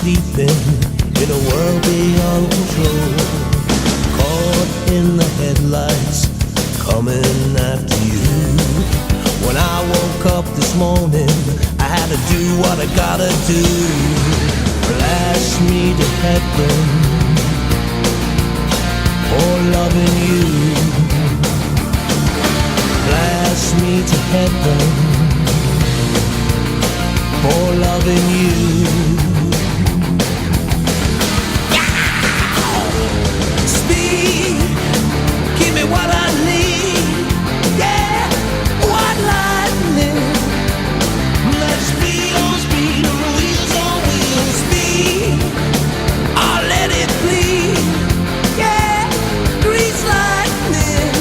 sleeping in a world beyond control. Caught in the headlights, coming after you. When I woke up this morning, I had to do what I gotta do. Blast me to heaven for loving you. Blast me to heaven for loving you. Speed, give me what I need. Yeah, white lightning. Let's speed on speed on wheels on wheels. Speed, I'll let it bleed. Yeah, grease lightning.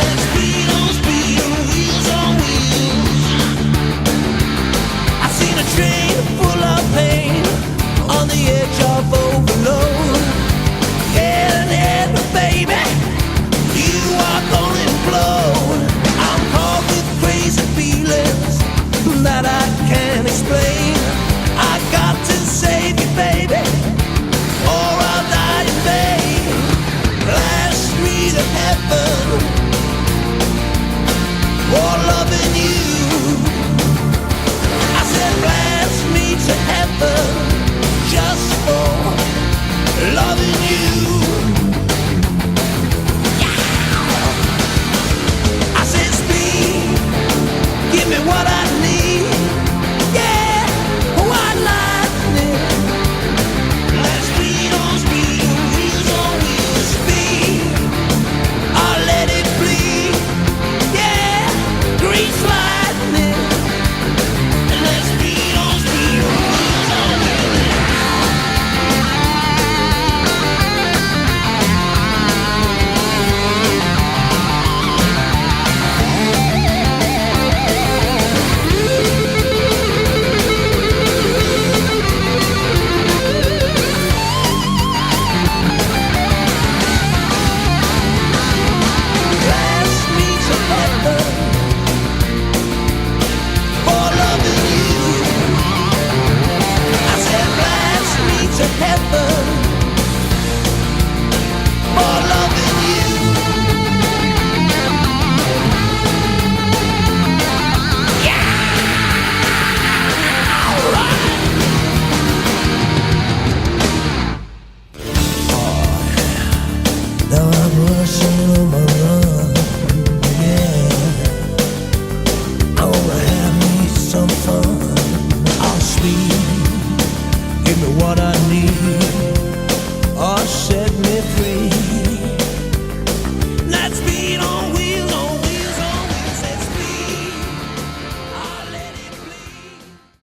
Let's speed on wheels on wheels. I've seen a train full of pain on the edge of overload. And baby, you are gonna implode. I'm caught with crazy feelings that I can't explain. I got to save you, baby, or I'll die in vain. Blast me to heaven for loving you. I said blast me to heaven just for loving you. I said speed, give me what I need. Yeah, white lightning. Let's speed on wheels on wheels. Speed, I'll let it bleed. Yeah, grease lightning. Let's speed on wheels on wheels. Blast me to heaven for loving you. I said blast me to heaven for loving you. Now I'm rushing on my run, yeah. I wanna have me some fun. I'll speed, give me what I need, or set me free.